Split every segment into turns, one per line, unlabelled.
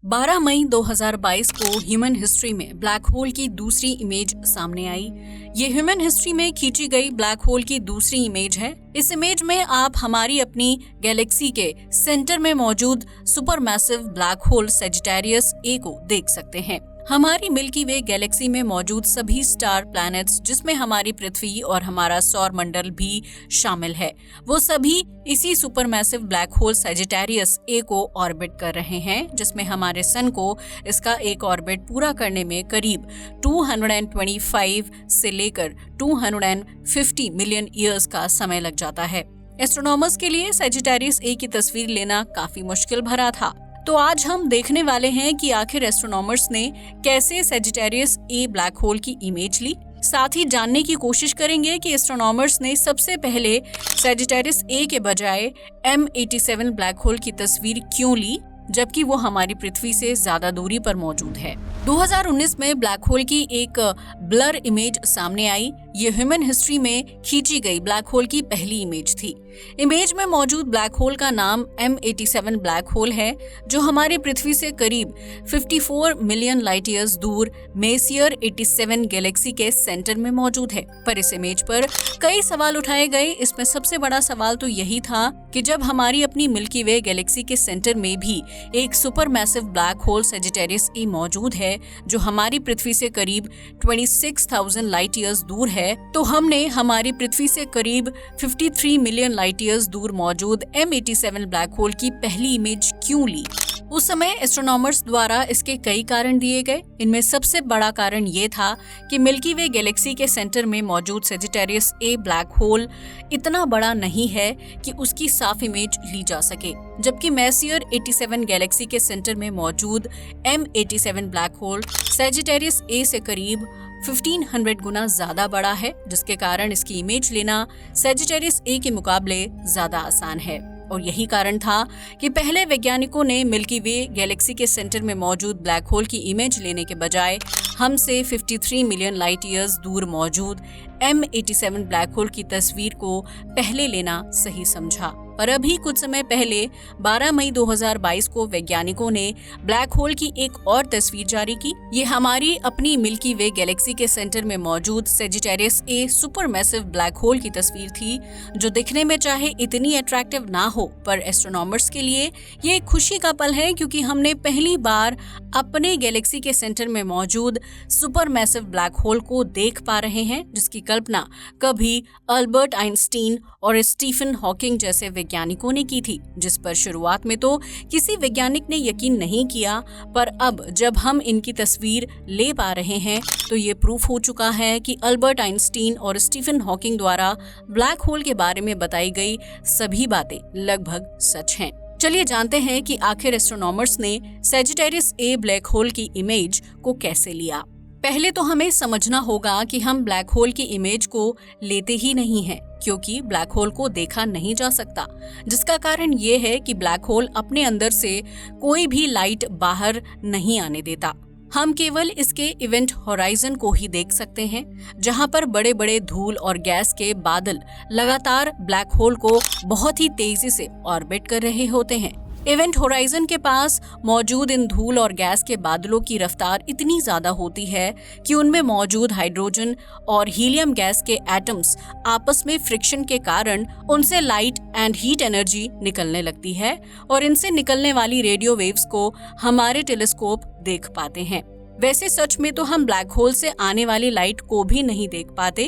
12 मई 2022 को human history में black hole की दूसरी इमेज सामने आई। ये ह्यूमन हिस्ट्री में खींची गई ब्लैक होल की दूसरी इमेज है। इस इमेज में आप हमारी अपनी गैलेक्सी के सेंटर में मौजूद सुपरमैसिव ब्लैक होल सजिटेरियस ए को देख सकते हैं। हमारी मिल्की वे गैलेक्सी में मौजूद सभी स्टार प्लैनेट्स, जिसमें हमारी पृथ्वी और हमारा सौर मंडल भी शामिल है, वो सभी इसी सुपरमैसिव ब्लैक होल सजिटेरियस ए को ऑर्बिट कर रहे हैं, जिसमें हमारे सन को इसका एक ऑर्बिट पूरा करने में करीब 225 से लेकर 250 मिलियन ईयर्स का समय लग जाता है। एस्ट्रोनॉमर्स के लिए सजिटेरियस ए की तस्वीर लेना काफी मुश्किल भरा था। तो आज हम देखने वाले हैं कि आखिर एस्ट्रोनॉमर्स ने कैसे सजिटेरियस ए ब्लैक होल की इमेज ली। साथ ही जानने की कोशिश करेंगे कि एस्ट्रोनॉमर्स ने सबसे पहले सजिटेरियस ए के बजाय M87 ब्लैक होल की तस्वीर क्यों ली, जबकि वो हमारी पृथ्वी से ज्यादा दूरी पर मौजूद है। 2019 में ब्लैक होल की एक ब्लर इमेज सामने आई। ये ह्यूमन हिस्ट्री में खींची गई ब्लैक होल की पहली इमेज थी। इमेज में मौजूद ब्लैक होल का नाम M87 ब्लैक होल है, जो हमारी पृथ्वी से करीब 54 मिलियन लाइट ईयर्स दूर मेसियर 87 गैलेक्सी के सेंटर में मौजूद है। पर इस इमेज पर कई सवाल उठाए गए। इसमें सबसे बड़ा सवाल तो यही था कि जब हमारी अपनी मिल्की वे गैलेक्सी के सेंटर में भी एक सुपरमैसिव ब्लैक होल सजिटेरियस ए मौजूद है, जो हमारी पृथ्वी से करीब 26,000 लाइट ईयर्स दूर है, तो हमने हमारी पृथ्वी से करीब 53 मिलियन लाइट ईयर्स दूर मौजूद M87 ब्लैक होल की पहली इमेज क्यों ली। उस समय एस्ट्रोनॉमर्स द्वारा इसके कई कारण दिए गए। इनमें सबसे बड़ा कारण ये था कि मिल्की वे गैलेक्सी के सेंटर में मौजूद सजिटेरियस ए ब्लैक होल इतना बड़ा नहीं है कि उसकी साफ इमेज ली जा सके, जबकि मेसियर 87 गैलेक्सी के सेंटर में मौजूद M87 ब्लैक होल सजिटेरियस ए से करीब 1500 गुना ज्यादा बड़ा है, जिसके कारण इसकी इमेज लेना सजिटेरियस ए के मुकाबले ज्यादा आसान है। और यही कारण था कि पहले वैज्ञानिकों ने मिल्की वे गैलेक्सी के सेंटर में मौजूद ब्लैक होल की इमेज लेने के बजाय हमसे 53 मिलियन लाइट ईयर्स दूर मौजूद M87 ब्लैक होल की तस्वीर को पहले लेना सही समझा। पर अभी कुछ समय पहले 12 मई 2022 को वैज्ञानिकों ने ब्लैक होल की एक और तस्वीर जारी की। ये हमारी अपनी मिल्की वे गैलेक्सी के सेंटर में मौजूद सजिटेरियस ए सुपरमैसिव ब्लैक होल की तस्वीर थी, जो दिखने में चाहे इतनी अट्रैक्टिव ना हो, पर एस्ट्रोनॉमर्स के लिए ये एक खुशी का पल है, क्योंकि हमने पहली बार अपने गैलेक्सी के सेंटर में मौजूद सुपरमैसिव ब्लैक होल को देख पा रहे हैं, जिसकी कल्पना कभी अल्बर्ट आइंस्टीन और स्टीफन हॉकिंग जैसे वैज्ञानिकों ने की थी, जिस पर शुरुआत में तो किसी वैज्ञानिक ने यकीन नहीं किया। पर अब जब हम इनकी तस्वीर ले पा रहे हैं, तो ये प्रूफ हो चुका है कि अल्बर्ट आइंस्टीन और स्टीफन हॉकिंग द्वारा ब्लैक होल के बारे में बताई गई सभी बातें लगभग सच हैं। चलिए जानते हैं कि आखिर एस्ट्रोनॉमर्स ने सजिटेरियस ए ब्लैक होल की इमेज को कैसे लिया। पहले तो हमें समझना होगा कि हम ब्लैक होल की इमेज को लेते ही नहीं हैं, क्योंकि ब्लैक होल को देखा नहीं जा सकता, जिसका कारण ये है कि ब्लैक होल अपने अंदर से कोई भी लाइट बाहर नहीं आने देता। हम केवल इसके इवेंट होराइजन को ही देख सकते हैं, जहां पर बड़े बड़े धूल और गैस के बादल लगातार ब्लैक होल को बहुत ही तेजी से ऑर्बिट कर रहे होते हैं। इवेंट होराइजन के पास मौजूद इन धूल और गैस के बादलों की रफ्तार इतनी ज्यादा होती है कि उनमें मौजूद हाइड्रोजन और हीलियम गैस के एटम्स आपस में फ्रिक्शन के कारण उनसे लाइट एंड हीट एनर्जी निकलने लगती है, और इनसे निकलने वाली रेडियो वेव्स को हमारे टेलीस्कोप देख पाते हैं। वैसे सच में तो हम ब्लैक होल से आने वाली लाइट को भी नहीं देख पाते,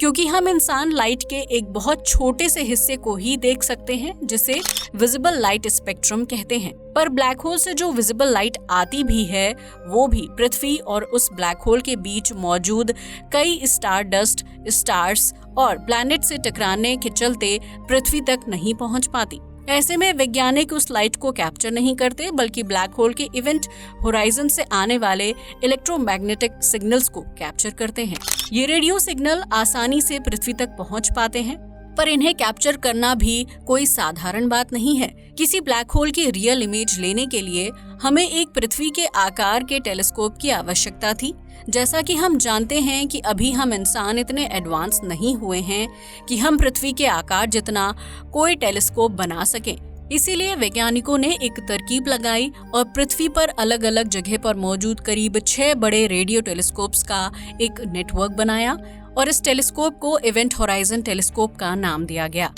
क्योंकि हम इंसान लाइट के एक बहुत छोटे से हिस्से को ही देख सकते हैं, जिसे विजिबल लाइट स्पेक्ट्रम कहते हैं। पर ब्लैक होल से जो विजिबल लाइट आती भी है, वो भी पृथ्वी और उस ब्लैक होल के बीच मौजूद कई स्टार डस्ट, स्टार्स और प्लैनेट से टकराने के चलते पृथ्वी तक नहीं पहुंच पाती। ऐसे में वैज्ञानिक उस लाइट को कैप्चर नहीं करते, बल्कि ब्लैक होल के इवेंट होराइजन से आने वाले इलेक्ट्रोमैग्नेटिक सिग्नल्स को कैप्चर करते हैं। ये रेडियो सिग्नल आसानी से पृथ्वी तक पहुंच पाते हैं, पर इन्हें कैप्चर करना भी कोई साधारण बात नहीं है। किसी ब्लैक होल की रियल इमेज लेने के लिए हमें एक पृथ्वी के आकार के टेलीस्कोप की आवश्यकता थी। जैसा कि हम जानते हैं कि अभी हम इंसान इतने एडवांस नहीं हुए हैं कि हम पृथ्वी के आकार जितना कोई टेलीस्कोप बना सकें। इसीलिए वैज्ञानिकों ने एक तरकीब लगाई और पृथ्वी पर अलग अलग जगह पर मौजूद करीब 6 बड़े रेडियो टेलीस्कोप्स का एक नेटवर्क बनाया और इस टेलीस्कोप को इवेंट होराइजन टेलीस्कोप का नाम दिया गया।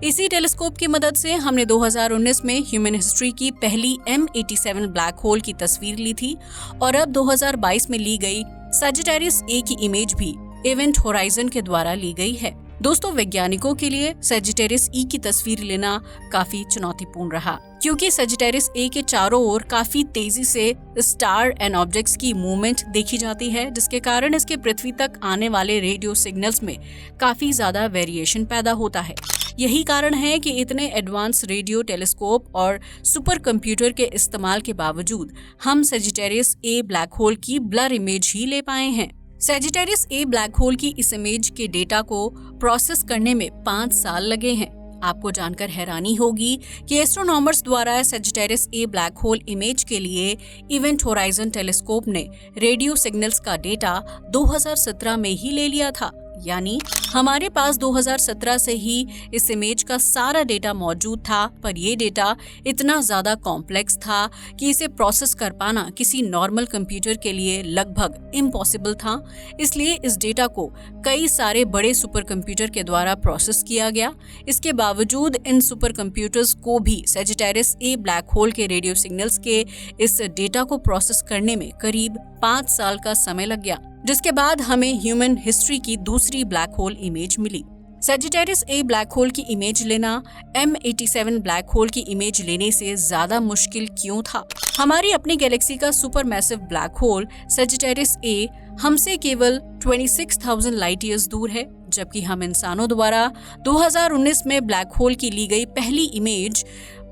इसी टेलीस्कोप की मदद से हमने 2019 में ह्यूमन हिस्ट्री की पहली M87 ब्लैक होल की तस्वीर ली थी और अब 2022 में ली गई सजिटेरियस ए की इमेज भी इवेंट होराइजन के द्वारा ली गई है। दोस्तों, वैज्ञानिकों के लिए सजिटेरियस ई की तस्वीर लेना काफी चुनौतीपूर्ण रहा, क्योंकि सजिटेरियस ए के चारों ओर काफी तेजी से स्टार एंड ऑब्जेक्ट्स की मूवमेंट देखी जाती है, जिसके कारण इसके पृथ्वी तक आने वाले रेडियो सिग्नल्स में काफी ज्यादा वेरिएशन पैदा होता है। यही कारण है कि इतने एडवांस रेडियो टेलीस्कोप और सुपर कंप्यूटर के इस्तेमाल के बावजूद हम सजिटेरियस ए ब्लैक होल की ब्लर इमेज ही ले पाए हैं। सजिटेरियस ए ब्लैक होल की इस इमेज के डेटा को प्रोसेस करने में 5 साल लगे हैं। आपको जानकर हैरानी होगी कि एस्ट्रोनॉमर्स द्वारा सजिटेरियस ए ब्लैक होल इमेज के लिए इवेंट होराइजन टेलीस्कोप ने रेडियो सिग्नल्स का डेटा 2017 में ही ले लिया था। यानी हमारे पास 2017 से ही इस इमेज का सारा डेटा मौजूद था, पर ये डेटा इतना ज्यादा कॉम्प्लेक्स था कि इसे प्रोसेस कर पाना किसी नॉर्मल कंप्यूटर के लिए लगभग इम्पॉसिबल था। इसलिए इस डेटा को कई सारे बड़े सुपर कंप्यूटर के द्वारा प्रोसेस किया गया। इसके बावजूद इन सुपर कंप्यूटर्स को भी सजिटेरियस ए ब्लैक होल के रेडियो सिग्नल्स के इस डेटा को प्रोसेस करने में करीब 5 साल का समय लग गया, जिसके बाद हमें ह्यूमन हिस्ट्री की दूसरी ब्लैक होल इमेज मिली। सजिटेरियस ए ब्लैक होल की इमेज लेना M87 ब्लैक होल की इमेज लेने से ज्यादा मुश्किल क्यों था? हमारी अपनी गैलेक्सी का super massive black hole Sagittarius A हमसे केवल 26,000 लाइट ईयर्स दूर है, जबकि हम इंसानों द्वारा 2019 में ब्लैक होल की ली गई पहली image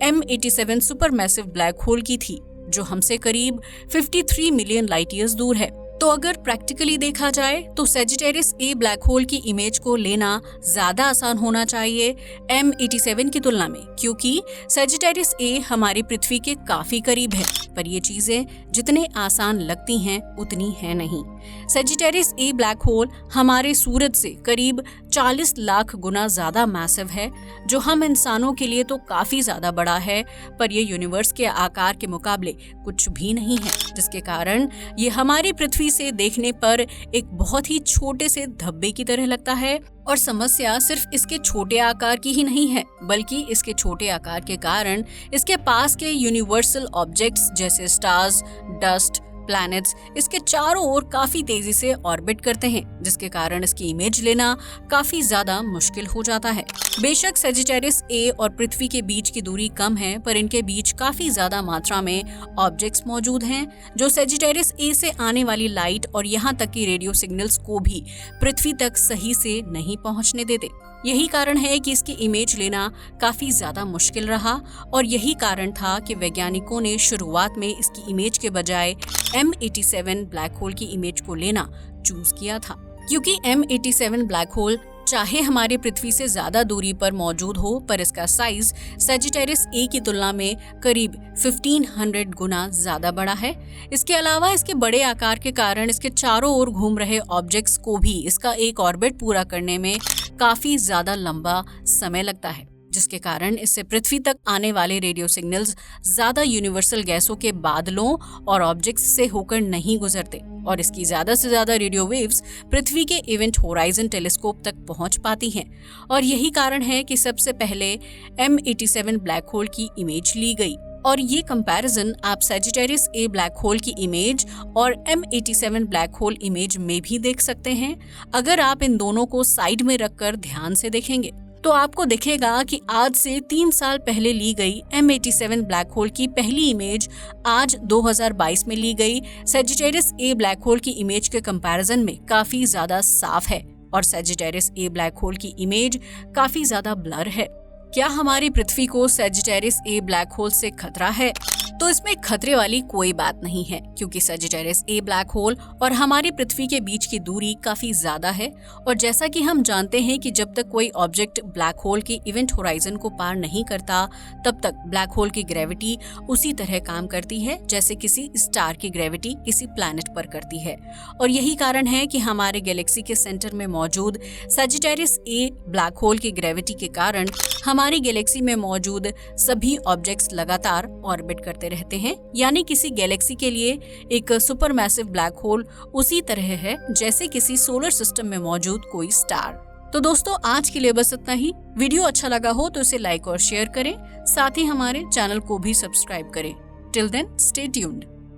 M87 super massive black whole की थी, जो हमसे करीब 53 मिलियन लाइट ईयर्स दूर है। तो अगर प्रैक्टिकली देखा जाए तो सजिटेरियस ए ब्लैक होल की इमेज को लेना ज्यादा आसान होना चाहिए M87 की तुलना में, क्योंकि सजिटेरियस ए हमारी पृथ्वी के काफी करीब है। पर ये चीजें जितने आसान लगती हैं उतनी है नहीं। सजिटेरियस ए ब्लैक होल हमारे सूरज से करीब 40 लाख गुना ज्यादा मैसिव है, जो हम इंसानों के लिए तो काफी ज्यादा बड़ा है, पर ये यूनिवर्स के आकार के मुकाबले कुछ भी नहीं है, जिसके कारण ये हमारी पृथ्वी से देखने पर एक बहुत ही छोटे से धब्बे की तरह लगता है। और समस्या सिर्फ इसके छोटे आकार की ही नहीं है, बल्कि इसके छोटे आकार के कारण इसके पास के यूनिवर्सल ऑब्जेक्ट्स जैसे स्टार्स, डस्ट, प्लैनेट्स इसके चारों ओर काफी तेजी से ऑर्बिट करते हैं, जिसके कारण इसकी इमेज लेना काफी ज्यादा मुश्किल हो जाता है। बेशक सजिटेरियस ए और पृथ्वी के बीच की दूरी कम है, पर इनके बीच काफी ज्यादा मात्रा में ऑब्जेक्ट्स मौजूद हैं, जो सजिटेरियस ए से आने वाली लाइट और यहाँ तक कि रेडियो सिग्नल्स को भी पृथ्वी तक सही से नहीं पहुँचने देते। यही कारण है कि इसकी इमेज लेना काफी ज्यादा मुश्किल रहा, और यही कारण था कि वैज्ञानिकों ने शुरुआत में इसकी इमेज के बजाय M87 ब्लैक होल की इमेज को लेना चूज किया था, क्योंकि M87 ब्लैक होल चाहे हमारी पृथ्वी से ज्यादा दूरी पर मौजूद हो, पर इसका साइज सजिटेरियस ए की तुलना में करीब 1500 गुना ज्यादा बड़ा है। इसके अलावा इसके बड़े आकार के कारण इसके चारों ओर घूम रहे ऑब्जेक्ट्स को भी इसका एक ऑर्बिट पूरा करने में काफी ज्यादा लंबा समय लगता है, जिसके कारण इससे पृथ्वी तक आने वाले रेडियो सिग्नल्स ज्यादा यूनिवर्सल गैसों के बादलों और ऑब्जेक्ट्स से होकर नहीं गुजरते, और इसकी ज्यादा से ज्यादा रेडियो वेव्स पृथ्वी के इवेंट होराइजन टेलीस्कोप तक पहुंच पाती हैं। और यही कारण है कि सबसे पहले M87 ब्लैक होल की इमेज ली गई। और ये कंपैरिजन आप सजिटेरियस ए ब्लैक होल की इमेज और M87 ब्लैक होल इमेज में भी देख सकते हैं। अगर आप इन दोनों को साइड में रखकर ध्यान से देखेंगे तो आपको दिखेगा कि आज से 3 साल पहले ली गई M87 ब्लैक होल की पहली इमेज आज 2022 में ली गई सजिटेरियस ए ब्लैक होल की इमेज के कंपैरिजन में काफी ज्यादा साफ है, और सजिटेरियस ए ब्लैक होल की इमेज काफी ज्यादा ब्लर है। क्या हमारी पृथ्वी को सजिटेरियस ए ब्लैक होल से खतरा है? तो इसमें खतरे वाली कोई बात नहीं है, क्योंकि सजिटेरियस ए ब्लैक होल और हमारी पृथ्वी के बीच की दूरी काफी ज्यादा है। और जैसा कि हम जानते हैं कि जब तक कोई ऑब्जेक्ट ब्लैक होल के इवेंट होराइजन को पार नहीं करता, तब तक ब्लैक होल की ग्रेविटी उसी तरह काम करती है जैसे किसी स्टार की ग्रेविटी किसी प्लैनेट पर करती है। और यही कारण है कि हमारे गैलेक्सी के सेंटर में मौजूद सजिटेरियस ए ब्लैक होल की ग्रेविटी के कारण हमारी गैलेक्सी में मौजूद सभी ऑब्जेक्ट्स लगातार ऑर्बिट करते रहते हैं, यानी किसी गैलेक्सी के लिए एक सुपरमैसिव ब्लैक होल उसी तरह है जैसे किसी सोलर सिस्टम में मौजूद कोई स्टार। तो दोस्तों आज के लिए बस इतना ही। वीडियो अच्छा लगा हो तो इसे लाइक और शेयर करें, साथ ही हमारे चैनल को भी सब्सक्राइब करें। Till then stay tuned.